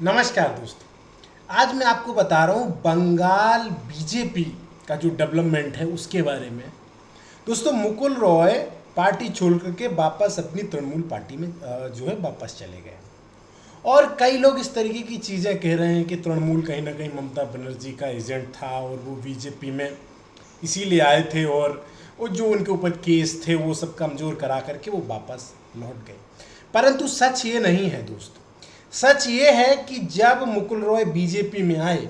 नमस्कार दोस्तों। आज मैं आपको बता रहा हूँ बंगाल बीजेपी का जो डेवलपमेंट है उसके बारे में। दोस्तों, मुकुल रॉय पार्टी छोड़ करके वापस अपनी तृणमूल पार्टी में जो है वापस चले गए। और कई लोग इस तरीके की चीज़ें कह रहे हैं कि तृणमूल कहीं ना कहीं ममता बनर्जी का एजेंट था और वो बीजेपी में इसीलिए आए थे, और वो जो उनके ऊपर केस थे वो सब कमज़ोर करा करके वो वापस लौट गए। परंतु सच ये नहीं है दोस्तों। सच ये है कि जब मुकुल रॉय बीजेपी में आए,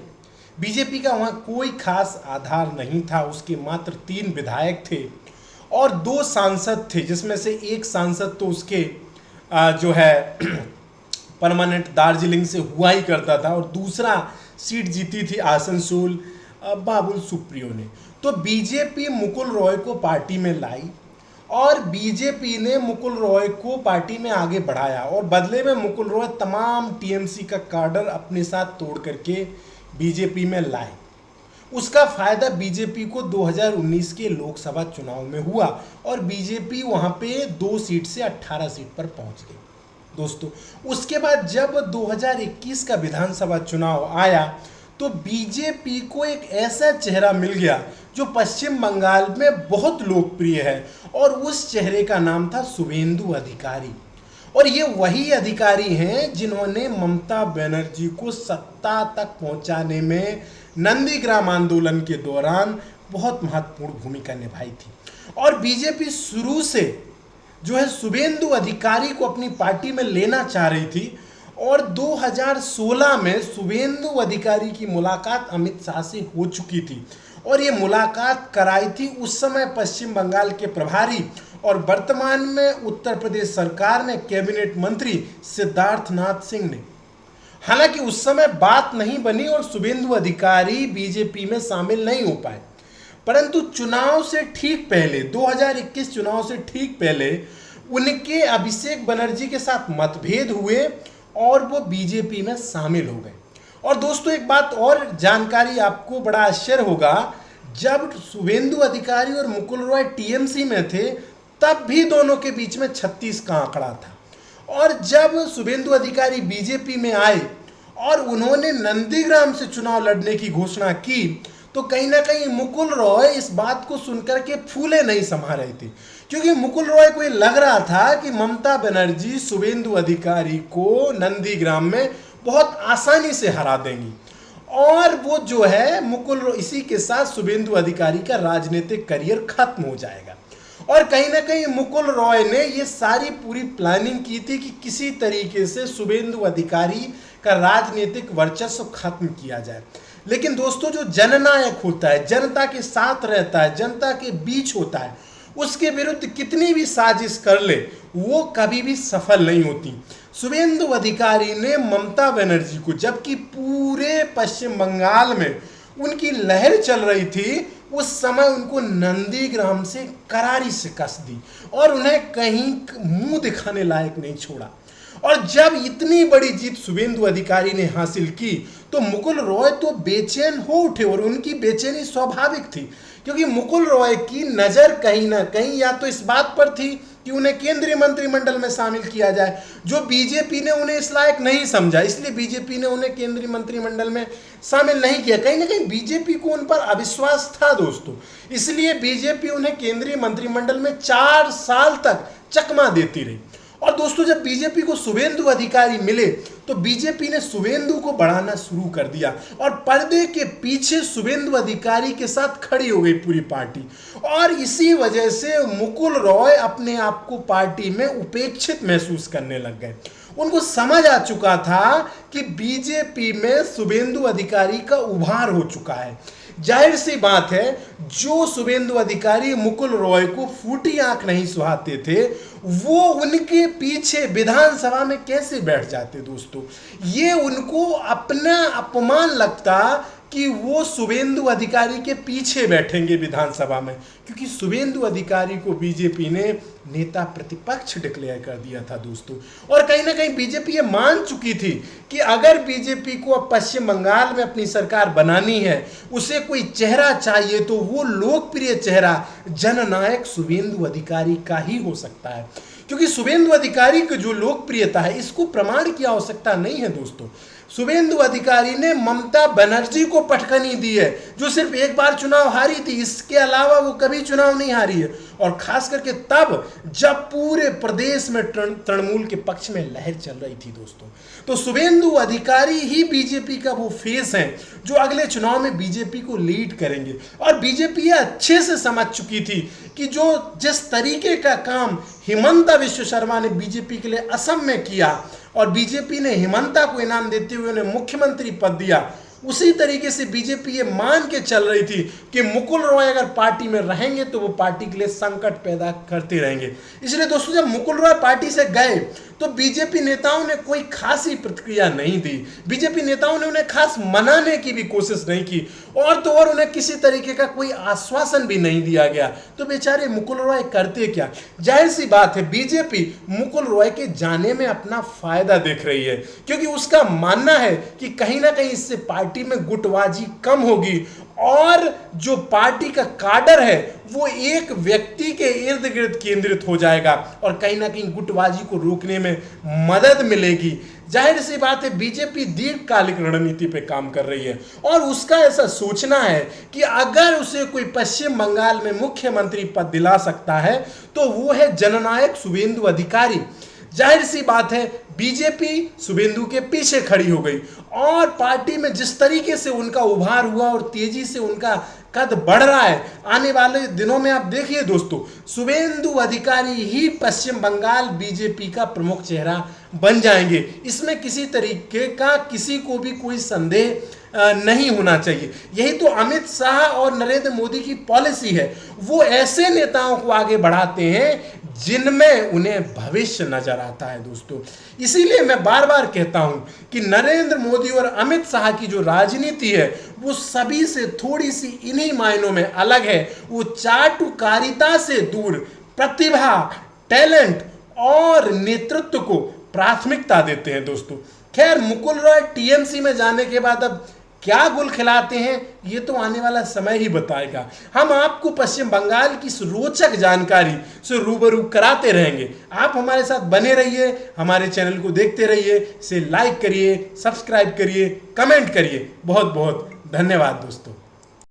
बीजेपी का वहाँ कोई खास आधार नहीं था। उसके मात्र 3 विधायक थे और 2 सांसद थे, जिसमें से एक सांसद तो उसके जो है परमानेंट दार्जिलिंग से हुआ ही करता था, और दूसरा सीट जीती थी आसनसोल बाबुल सुप्रियो ने। तो बीजेपी मुकुल रॉय को पार्टी में लाई और बीजेपी ने मुकुल रॉय को पार्टी में आगे बढ़ाया, और बदले में मुकुल रॉय तमाम टीएमसी का कार्डर अपने साथ तोड़ करके बीजेपी में लाए। उसका फायदा बीजेपी को 2019 के लोकसभा चुनाव में हुआ और बीजेपी वहां पे 2 सीट से 18 सीट पर पहुंच गई। दोस्तों, उसके बाद जब 2021 का विधानसभा चुनाव आया तो बीजेपी को एक ऐसा चेहरा मिल गया जो पश्चिम बंगाल में बहुत लोकप्रिय है, और उस चेहरे का नाम था शुभेंदु अधिकारी। और ये वही अधिकारी हैं जिन्होंने ममता बनर्जी को सत्ता तक पहुंचाने में नंदीग्राम आंदोलन के दौरान बहुत महत्वपूर्ण भूमिका निभाई थी। और बीजेपी शुरू से जो है शुभेंदु अधिकारी को अपनी पार्टी में लेना चाह रही थी, और 2016 में शुभेंदु अधिकारी की मुलाकात अमित शाह से हो चुकी थी, और ये मुलाकात कराई थी उस समय पश्चिम बंगाल के प्रभारी और वर्तमान में उत्तर प्रदेश सरकार में कैबिनेट मंत्री सिद्धार्थनाथ सिंह ने। हालांकि उस समय बात नहीं बनी और शुभेंदु अधिकारी बीजेपी में शामिल नहीं हो पाए, परंतु चुनाव से ठीक पहले 2021 चुनाव से ठीक पहले उनके अभिषेक बनर्जी के साथ मतभेद हुए और वो बीजेपी में शामिल हो गए। और दोस्तों, एक बात और जानकारी आपको बड़ा आश्चर्य होगा, जब शुभेंदु अधिकारी और मुकुल रॉय टीएमसी में थे तब भी दोनों के बीच में 36 का आंकड़ा था। और जब शुभेंदु अधिकारी बीजेपी में आए और उन्होंने नंदीग्राम से चुनाव लड़ने की घोषणा की तो कहीं ना कहीं मुकुल रॉय इस बात को सुनकर के फूले नहीं समा रहे थे, क्योंकि मुकुल रॉय को ये लग रहा था कि ममता बनर्जी शुभेंदु अधिकारी को नंदीग्राम में बहुत आसानी से हरा देंगी, और वो जो है इसी के साथ शुभेंदु अधिकारी का राजनीतिक करियर खत्म हो जाएगा। और कहीं ना कहीं मुकुल रॉय ने ये सारी पूरी प्लानिंग की थी कि किसी तरीके से शुभेंदु अधिकारी का राजनीतिक वर्चस्व खत्म किया जाए। लेकिन दोस्तों, जो जननायक होता है, जनता के साथ रहता है, जनता के बीच होता है, उसके विरुद्ध कितनी भी साजिश कर ले वो कभी भी सफल नहीं होती। शुभेंदु अधिकारी ने ममता बनर्जी को, जबकि पूरे पश्चिम बंगाल में उनकी लहर चल रही थी, उस समय उनको नंदीग्राम से करारी शिकस्त दी और उन्हें कहीं मुंह दिखाने लायक नहीं छोड़ा। और जब इतनी बड़ी जीत शुभेंदु अधिकारी ने हासिल की तो मुकुल रॉय तो बेचैन हो उठे, और उनकी बेचैनी स्वाभाविक थी, क्योंकि मुकुल रॉय की नज़र कहीं ना कहीं या तो इस बात पर थी कि उन्हें केंद्रीय मंत्रिमंडल में शामिल किया जाए, जो बीजेपी ने उन्हें इस लायक नहीं समझा, इसलिए बीजेपी ने उन्हें केंद्रीय मंत्रिमंडल में शामिल नहीं किया। कहीं ना कहीं बीजेपी को उन पर अविश्वास था दोस्तों, इसलिए बीजेपी उन्हें केंद्रीय मंत्रिमंडल में 4 साल तक चकमा देती रही। और दोस्तों, जब बीजेपी को शुभेंदु अधिकारी मिले तो बीजेपी ने शुभेंदु को बढ़ाना शुरू कर दिया, और पर्दे के पीछे शुभेंदु अधिकारी के साथ खड़ी हो गई पूरी पार्टी। और इसी वजह से मुकुल रॉय अपने आप को पार्टी में उपेक्षित महसूस करने लग गए। उनको समझ आ चुका था कि बीजेपी में शुभेंदु अधिकारी का उभार हो चुका है। जाहिर सी बात है, जो शुभेंदु अधिकारी मुकुल रॉय को फूटी आंख नहीं सुहाते थे, वो उनके पीछे विधानसभा में कैसे बैठ जाते दोस्तों। ये उनको अपना अपमान लगता कि वो शुभेंदु अधिकारी के पीछे बैठेंगे विधानसभा में, क्योंकि शुभेंदु अधिकारी को बीजेपी ने नेता प्रतिपक्ष डिक्लेयर कर दिया था दोस्तों। और कहीं ना कहीं बीजेपी ये मान चुकी थी कि अगर बीजेपी को अब पश्चिम बंगाल में अपनी सरकार बनानी है, उसे कोई चेहरा चाहिए तो वो लोकप्रिय चेहरा जननायक शुभेंदु अधिकारी का ही हो सकता है, क्योंकि शुभेंदु अधिकारी की जो लोकप्रियता है इसको प्रमाण की आवश्यकता नहीं है दोस्तों। शुभेंदु अधिकारी ने ममता बनर्जी को पटखनी दी है, जो सिर्फ एक बार चुनाव हारी थी, इसके अलावा वो कभी चुनाव नहीं हारी है, और खास करके तब जब पूरे प्रदेश में तृणमूल के पक्ष में लहर चल रही थी दोस्तों। तो शुभेंदु अधिकारी ही बीजेपी का वो फेस है जो अगले चुनाव में बीजेपी को लीड करेंगे। और बीजेपी अच्छे से समझ चुकी थी कि जो जिस तरीके का काम हिमंता विश्व शर्मा ने बीजेपी के लिए असम में किया और बीजेपी ने हिमंता को इनाम देते हुए उन्हें मुख्यमंत्री पद दिया, उसी तरीके से बीजेपी ये मान के चल रही थी कि मुकुल रॉय अगर पार्टी में रहेंगे तो वो पार्टी के लिए संकट पैदा करते रहेंगे। इसलिए दोस्तों जब मुकुल रॉय पार्टी से गए तो बीजेपी नेताओं ने कोई खासी प्रतिक्रिया नहीं दी, बीजेपी नेताओं ने उन्हें खास मनाने की भी कोशिश नहीं की, और तो और उन्हें किसी तरीके का कोई आश्वासन भी नहीं दिया गया। तो बेचारे मुकुल रॉय करते क्या? जाहिर सी बात है बीजेपी मुकुल रॉय के जाने में अपना फायदा देख रही है, क्योंकि उसका मानना है कि कहीं ना कहीं इससे पार्टी में गुटबाजी कम होगी और जो पार्टी का काडर है वो एक व्यक्ति के इर्द गिर्द केंद्रित हो जाएगा और कहीं ना कहीं गुटबाजी को रोकने में मदद मिलेगी। जाहिर सी बात है बीजेपी दीर्घकालिक रणनीति पे काम कर रही है और उसका ऐसा सोचना है कि अगर उसे कोई पश्चिम बंगाल में मुख्यमंत्री पद दिला सकता है तो वो है जननायक शुभेंदु अधिकारी। जाहिर सी बात है बीजेपी शुभेंदु के पीछे खड़ी हो गई और पार्टी में जिस तरीके से उनका उभार हुआ और तेजी से उनका कद बढ़ रहा है, आने वाले दिनों में आप देखिए दोस्तों शुभेंदु अधिकारी ही पश्चिम बंगाल बीजेपी का प्रमुख चेहरा बन जाएंगे। इसमें किसी तरीके का किसी को भी कोई संदेह नहीं होना चाहिए। यही तो अमित शाह और नरेंद्र मोदी की पॉलिसी है, वो ऐसे नेताओं को आगे बढ़ाते हैं जिनमें उन्हें भविष्य नजर आता है दोस्तों। इसीलिए मैं बार बार कहता हूं कि नरेंद्र मोदी और अमित शाह की जो राजनीति है वो सभी से थोड़ी सी इन्हीं मायनों में अलग है। वो चाटुकारिता से दूर प्रतिभा, टैलेंट और नेतृत्व को प्राथमिकता देते हैं दोस्तों। खैर मुकुल रॉय टीएमसी में जाने के बाद अब क्या गुल खिलाते हैं ये तो आने वाला समय ही बताएगा। हम आपको पश्चिम बंगाल की रोचक जानकारी से रूबरू कराते रहेंगे। आप हमारे साथ बने रहिए, हमारे चैनल को देखते रहिए, इसे लाइक करिए, सब्सक्राइब करिए, कमेंट करिए। बहुत बहुत धन्यवाद दोस्तों।